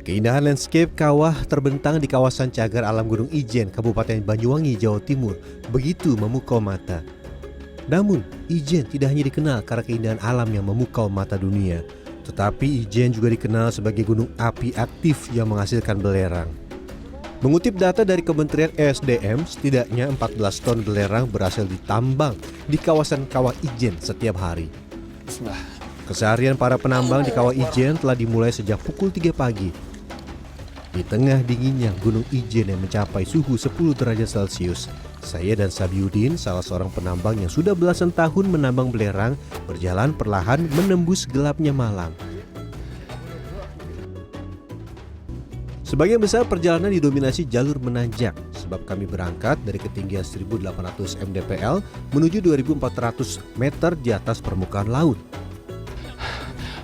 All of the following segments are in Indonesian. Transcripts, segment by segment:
Keindahan landscape kawah terbentang di kawasan Cagar Alam Gunung Ijen, Kabupaten Banyuwangi, Jawa Timur, begitu memukau mata. Namun, Ijen tidak hanya dikenal karena keindahan alam yang memukau mata dunia, tetapi Ijen juga dikenal sebagai gunung api aktif yang menghasilkan belerang. Mengutip data dari Kementerian ESDM, setidaknya 14 ton belerang berhasil ditambang di kawasan kawah Ijen setiap hari. Keseharian para penambang di kawah Ijen telah dimulai sejak pukul 3 pagi. Di tengah dinginnya Gunung Ijen yang mencapai suhu 10 derajat Celcius, saya dan Sabiudin, salah seorang penambang yang sudah belasan tahun menambang belerang, berjalan perlahan menembus gelapnya malam. Sebagian besar perjalanan didominasi jalur menanjak, sebab kami berangkat dari ketinggian 1800 mdpl menuju 2400 meter di atas permukaan laut.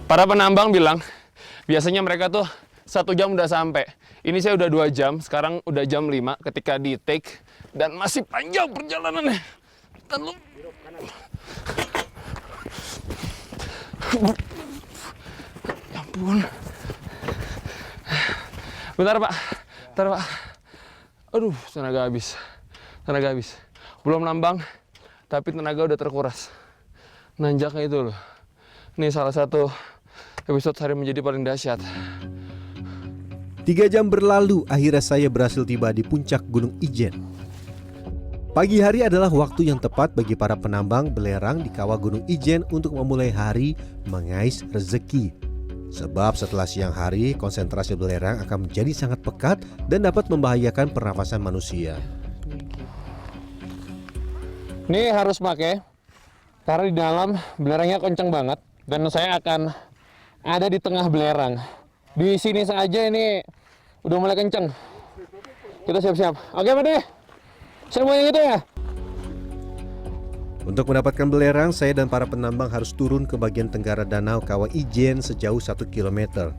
Para penambang bilang, biasanya mereka tuh 1 jam udah sampai. Ini saya udah 2 jam, sekarang udah jam 5 ketika di take dan masih panjang perjalanannya. Dan lu... Ya ampun. Bentar Pak, bentar Pak. Aduh, tenaga habis. Tenaga habis. Belum nambang, tapi tenaga udah terkuras. Nanjaknya itu loh. Ini salah satu episode hari menjadi paling dahsyat. 3 jam berlalu, akhirnya saya berhasil tiba di puncak Gunung Ijen. Pagi hari adalah waktu yang tepat bagi para penambang belerang di kawah Gunung Ijen untuk memulai hari mengais rezeki. Sebab setelah siang hari, konsentrasi belerang akan menjadi sangat pekat dan dapat membahayakan pernafasan manusia. Ini harus pakai, karena di dalam belerangnya kenceng banget. Dan saya akan ada di tengah belerang. Di sini saja ini udah mulai kenceng. Kita siap-siap. Oke Pak deh, saya mau yang itu ya. Untuk mendapatkan belerang, saya dan para penambang harus turun ke bagian tenggara danau kawah Ijen sejauh 1 km.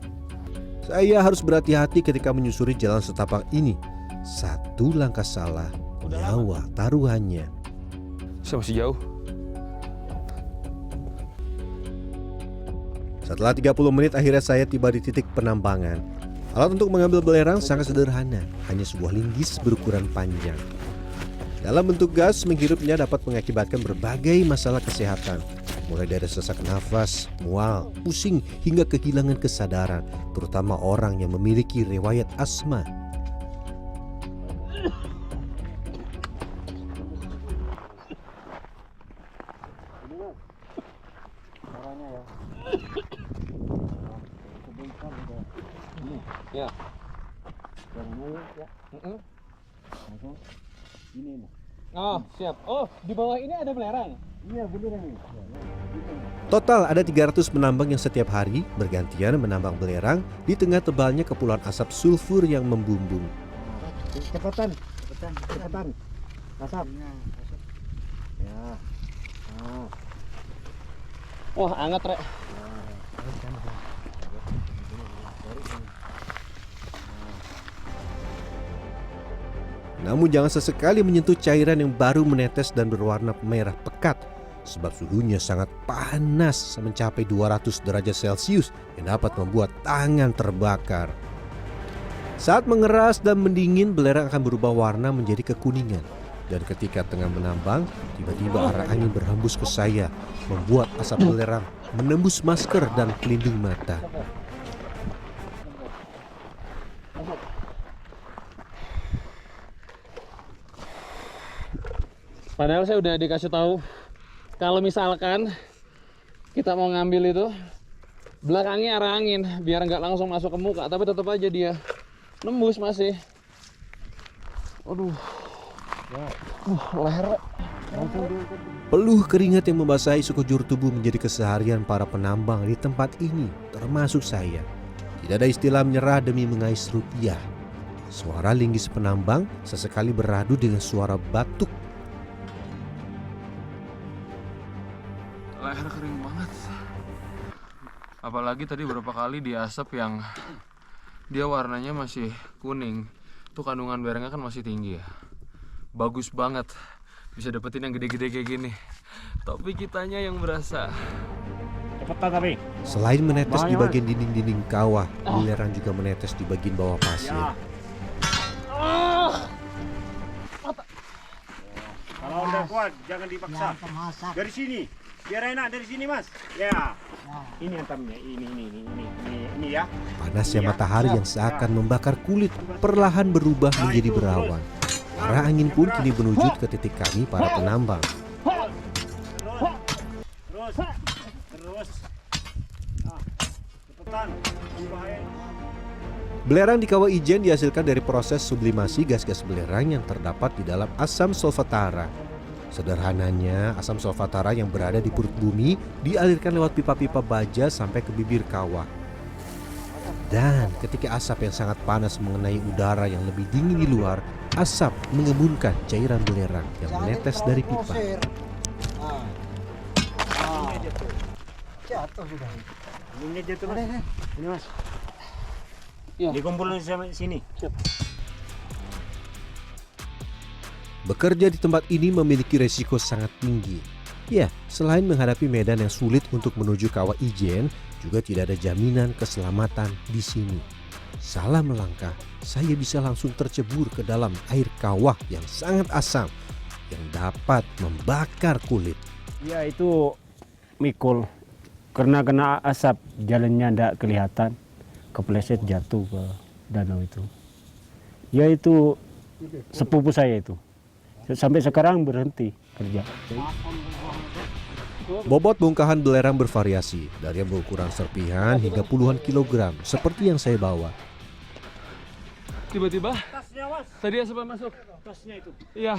Saya harus berhati-hati ketika menyusuri jalan setapak ini. Satu langkah salah, nyawa taruhannya. Saya masih jauh. Setelah 30 menit akhirnya saya tiba di titik penambangan. Alat untuk mengambil belerang sangat sederhana, hanya sebuah linggis berukuran panjang. Dalam bentuk gas, menghirupnya dapat mengakibatkan berbagai masalah kesehatan, mulai dari sesak nafas, mual, pusing, hingga kehilangan kesadaran, terutama orang yang memiliki riwayat asma. Ya. Oh, siap. Oh, di bawah ini ada belerang. Iya, belerang. Total ada 300 penambang yang setiap hari bergantian menambang belerang di tengah tebalnya kepulan asap sulfur yang membumbung. Cepetan. Asap. Ya. Wah, hangat, Rek. Namun jangan sesekali menyentuh cairan yang baru menetes dan berwarna merah pekat, sebab suhunya sangat panas mencapai 200 derajat Celcius yang dapat membuat tangan terbakar. Saat mengeras dan mendingin, belerang akan berubah warna menjadi kekuningan. Dan ketika tengah menambang, tiba-tiba arah angin berhembus ke saya, membuat asap belerang menembus masker dan pelindung mata. Padahal saya udah dikasih tahu kalau misalkan kita mau ngambil itu belakangnya arah angin biar nggak langsung masuk ke muka, tapi tetap aja dia nembus masih. Aduh, leher. Peluh keringat yang membasahi sekujur tubuh menjadi keseharian para penambang di tempat ini, termasuk saya. Tidak ada istilah menyerah demi mengais rupiah. Suara linggis penambang sesekali beradu dengan suara batuk. Leher kering banget. Apalagi tadi beberapa kali di asap yang dia warnanya masih kuning. Tuh kandungan belerangnya kan masih tinggi ya. Bagus banget. Bisa dapetin yang gede-gede kayak gini. Tapi kitanya yang berasa. Cepetan tapi. Selain menetes di Bahaya, Mas. bagian dinding-dinding kawah, belerang juga menetes di bagian bawah pasir. Ya. Kalau udah kuat jangan dipaksa. Dari sini. Biar enak dari sini, Mas. Ya. Ini antamnya. Ini ya. Panasnya Iya. matahari yang seakan membakar kulit perlahan berubah menjadi berawan. Arah angin pun kini menuju ke titik kami para penambang. Terus. Nah, cepetan. Bahaya. Belerang di Kawah Ijen dihasilkan dari proses sublimasi gas-gas belerang yang terdapat di dalam asam solvatara. Sederhananya, asam solvatara yang berada di perut bumi dialirkan lewat pipa-pipa baja sampai ke bibir kawah. Dan ketika asap yang sangat panas mengenai udara yang lebih dingin di luar, asap mengembunkan cairan belerang yang menetes dari pipa. Jatuh sudah. Ini jatuh, Mas. Ini, Mas. Ya. Dikumpulin sama sini. Bekerja di tempat ini memiliki resiko sangat tinggi. Ya, selain menghadapi medan yang sulit untuk menuju Kawah Ijen, juga tidak ada jaminan keselamatan di sini. Salah melangkah, saya bisa langsung tercebur ke dalam air kawah yang sangat asam yang dapat membakar kulit. Ya itu mikul karena kena asap jalannya tidak kelihatan, kepleset jatuh ke danau itu. Ya itu sepupu saya itu. Sampai sekarang berhenti kerja. Bobot bongkahan belerang bervariasi dari yang berukuran serpihan hingga puluhan kilogram seperti yang saya bawa. Tiba-tiba Tasnya, Mas. tadi asap masuk. Tasnya itu. Iya.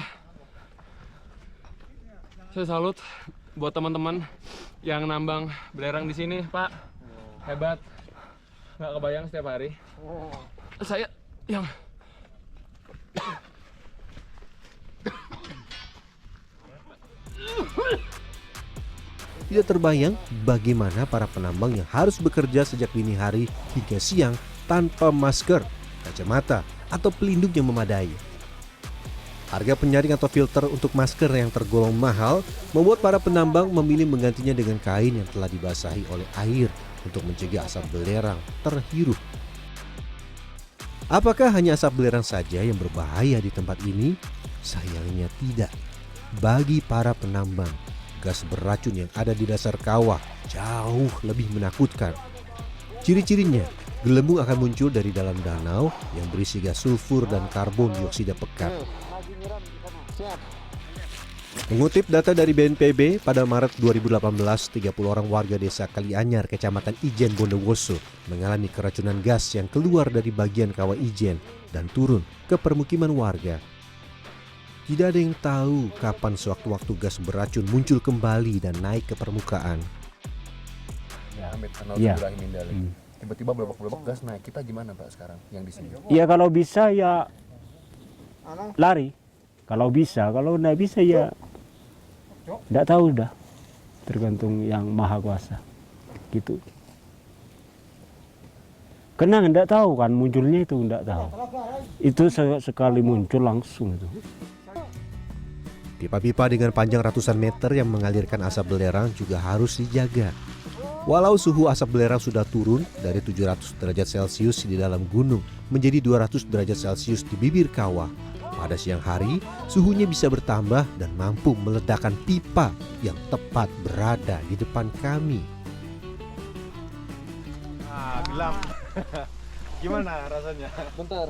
Saya salut buat teman-teman yang nambang belerang di sini, Pak. Hebat. Nggak kebayang setiap hari. Saya yang Tidak terbayang bagaimana para penambang yang harus bekerja sejak dini hari hingga siang tanpa masker, kacamata, atau pelindung yang memadai. Harga penyaring atau filter untuk masker yang tergolong mahal membuat para penambang memilih menggantinya dengan kain yang telah dibasahi oleh air untuk mencegah asap belerang terhirup. Apakah hanya asap belerang saja yang berbahaya di tempat ini? Sayangnya tidak. Bagi para penambang, gas beracun yang ada di dasar kawah jauh lebih menakutkan. Ciri-cirinya, gelembung akan muncul dari dalam danau yang berisi gas sulfur dan karbon dioksida pekat. Mengutip data dari BNPB, pada Maret 2018, 30 orang warga desa Kalianyar, Kecamatan Ijen, Bondowoso mengalami keracunan gas yang keluar dari bagian kawah Ijen dan turun ke permukiman warga. Tidak ada yang tahu kapan sewaktu-waktu gas beracun muncul kembali dan naik ke permukaan. Ya, Amit Anal Iya. Ibrahim Indale. Tiba-tiba belebok-belebok gas naik. Kita gimana Pak sekarang yang di sini? Ya kalau bisa ya lari. Kalau bisa, kalau tidak bisa ya tidak tahu dah. Tergantung yang maha kuasa. Gitu. Karena tidak tahu kan munculnya itu tidak tahu. Itu sekali muncul langsung itu. Pipa-pipa dengan panjang ratusan meter yang mengalirkan asap belerang juga harus dijaga. Walau suhu asap belerang sudah turun dari 700 derajat Celcius di dalam gunung menjadi 200 derajat Celcius di bibir kawah, pada siang hari suhunya bisa bertambah dan mampu meledakkan pipa yang tepat berada di depan kami. Ah, gelap. Gimana rasanya? bentar.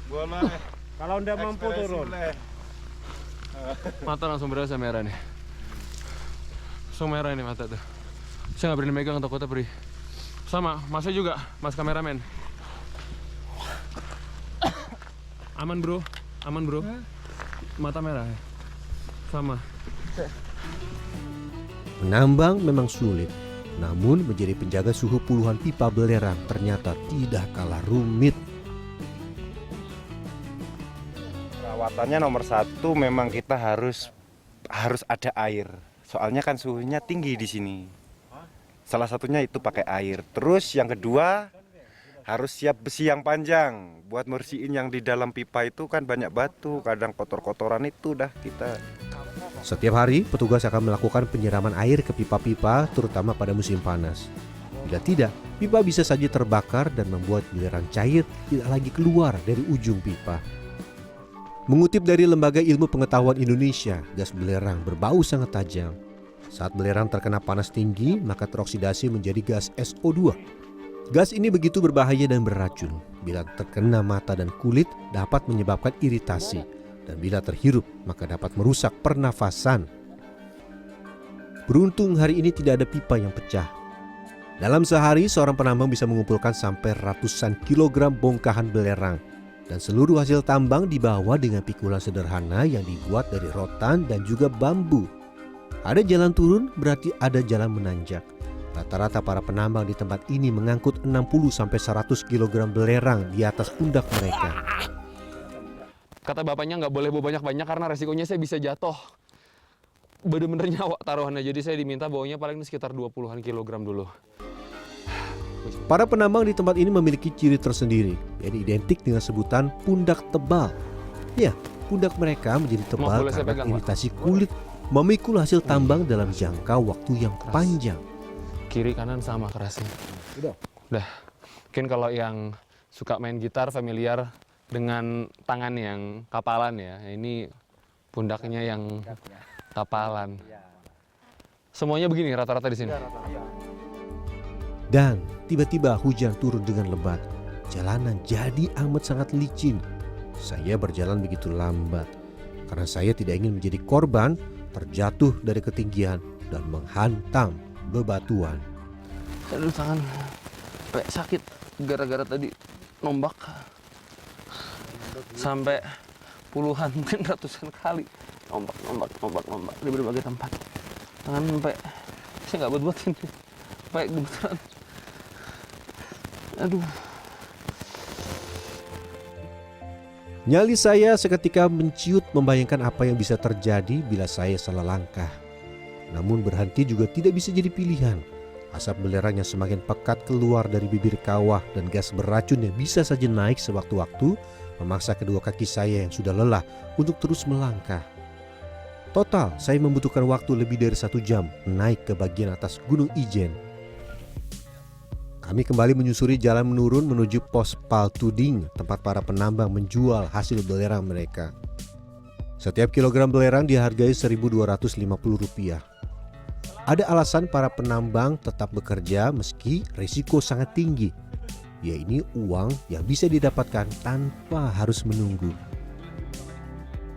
Boleh. Kalau ndak mampu Ekspresi turun. boleh. mata langsung berasa merah nih. Langsung merah ini mata tuh. Saya nggak berani megang, takutnya perih. Sama, masnya juga, mas kameramen. Aman bro, aman bro. Mata merah ya. Sama. Menambang memang sulit, namun menjadi penjaga suhu puluhan pipa belerang ternyata tidak kalah rumit. Perawatannya nomor satu memang kita harus ada air. Soalnya kan suhunya tinggi di sini. Salah satunya itu pakai air. Terus yang kedua harus siap besi yang panjang buat bersihin yang di dalam pipa itu kan banyak batu, kadang kotor-kotoran itu dah kita Setiap hari, petugas akan melakukan penyiraman air ke pipa-pipa, terutama pada musim panas. Bila tidak, pipa bisa saja terbakar dan membuat belerang cair tidak lagi keluar dari ujung pipa. Mengutip dari Lembaga Ilmu Pengetahuan Indonesia, gas belerang berbau sangat tajam. Saat belerang terkena panas tinggi, maka teroksidasi menjadi gas SO2. Gas ini begitu berbahaya dan beracun. Bila terkena mata dan kulit, dapat menyebabkan iritasi. Dan bila terhirup, maka dapat merusak pernafasan. Beruntung hari ini tidak ada pipa yang pecah. Dalam sehari, seorang penambang bisa mengumpulkan sampai ratusan kilogram bongkahan belerang. Dan seluruh hasil tambang dibawa dengan pikulan sederhana yang dibuat dari rotan dan juga bambu. Ada jalan turun, berarti ada jalan menanjak. Rata-rata para penambang di tempat ini mengangkut 60-100 kg belerang di atas pundak mereka. Kata bapaknya nggak boleh bawa banyak-banyak karena resikonya saya bisa jatuh. Bener-bener nyawa taruhannya. Jadi saya diminta bawanya paling sekitar 20-an kilogram dulu. Para penambang di tempat ini memiliki ciri tersendiri, yaitu identik dengan sebutan pundak tebal. Ya, pundak mereka menjadi tebal boleh saya karena pegang, Pak? iritasi kulit memikul hasil tambang dalam jangka waktu yang panjang. Kiri kanan sama kerasnya. Udah. Mungkin kalau yang suka main gitar familiar dengan tangan yang kapalan ya. Ini pundaknya yang kapalan. Semuanya begini rata-rata di sini. Dan tiba-tiba hujan turun dengan lebat. Jalanan jadi amat sangat licin. Saya berjalan begitu lambat karena saya tidak ingin menjadi korban terjatuh dari ketinggian dan menghantam bebatuan. Aduh tangan sampai sakit gara-gara tadi nombak sampai puluhan mungkin ratusan kali nombak di berbagai tempat. Tangan sampai saya nggak buat ini sampai gemeteran. Aduh. Nyali saya seketika menciut membayangkan apa yang bisa terjadi bila saya salah langkah. Namun berhenti juga tidak bisa jadi pilihan. Asap belerang yang semakin pekat keluar dari bibir kawah dan gas beracun yang bisa saja naik sewaktu-waktu memaksa kedua kaki saya yang sudah lelah untuk terus melangkah. Total, saya membutuhkan waktu lebih dari 1 jam naik ke bagian atas Gunung Ijen. Kami kembali menyusuri jalan menurun menuju pos Paltuding, tempat para penambang menjual hasil belerang mereka. Setiap kilogram belerang dihargai Rp1.250. Ada alasan para penambang tetap bekerja meski risiko sangat tinggi, yaitu uang yang bisa didapatkan tanpa harus menunggu.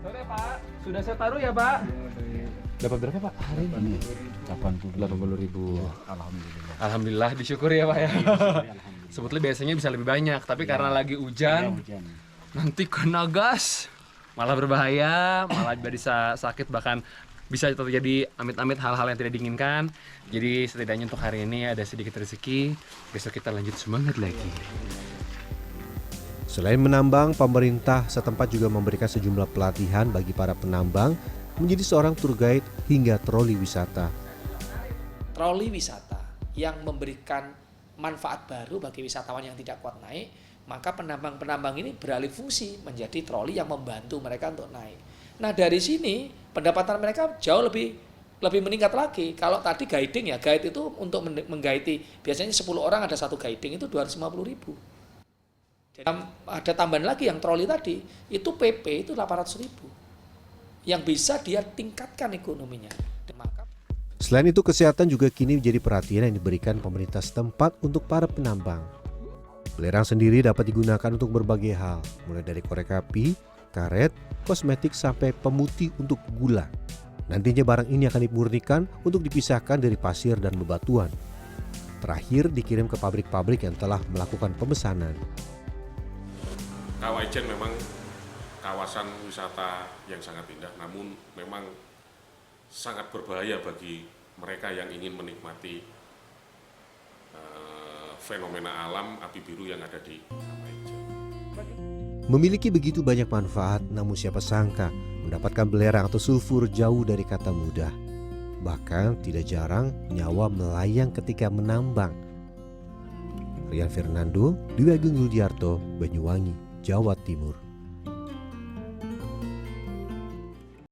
Sore Pak, sudah saya taruh ya Pak. Dapat berapa Pak hari ini? 80.000. Alhamdulillah disyukuri ya Pak ya. Sebetulnya biasanya bisa lebih banyak, tapi karena lagi hujan, nanti kena gas, malah berbahaya, malah bisa sakit, bahkan bisa terjadi amit-amit hal-hal yang tidak diinginkan. Jadi setidaknya untuk hari ini ada sedikit rezeki, besok kita lanjut semangat lagi. Selain menambang, pemerintah setempat juga memberikan sejumlah pelatihan bagi para penambang menjadi seorang tour guide hingga troli wisata. Troli wisata yang memberikan manfaat baru bagi wisatawan yang tidak kuat naik, maka penambang-penambang ini beralih fungsi menjadi troli yang membantu mereka untuk naik. Nah dari sini pendapatan mereka jauh lebih meningkat lagi. Kalau tadi guiding ya, guide itu untuk menggaiti biasanya 10 orang ada satu guiding itu 250.000. Jadi ada tambahan lagi yang troli tadi itu PP itu 800.000 yang bisa dia tingkatkan ekonominya. Maka Selain itu, kesehatan juga kini menjadi perhatian yang diberikan pemerintah setempat untuk para penambang. Belerang sendiri dapat digunakan untuk berbagai hal, mulai dari korek api, karet, kosmetik sampai pemutih untuk gula. Nantinya barang ini akan dimurnikan untuk dipisahkan dari pasir dan bebatuan. Terakhir dikirim ke pabrik-pabrik yang telah melakukan pemesanan. Kawah Ijen memang kawasan wisata yang sangat indah, namun memang sangat berbahaya bagi mereka yang ingin menikmati fenomena alam api biru yang ada di Kawah Ijen. Memiliki begitu banyak manfaat, namun siapa sangka mendapatkan belerang atau sulfur jauh dari kata mudah. Bahkan tidak jarang nyawa melayang ketika menambang. Rian Fernando, Dwi Agung Yudiarto, Banyuwangi, Jawa Timur.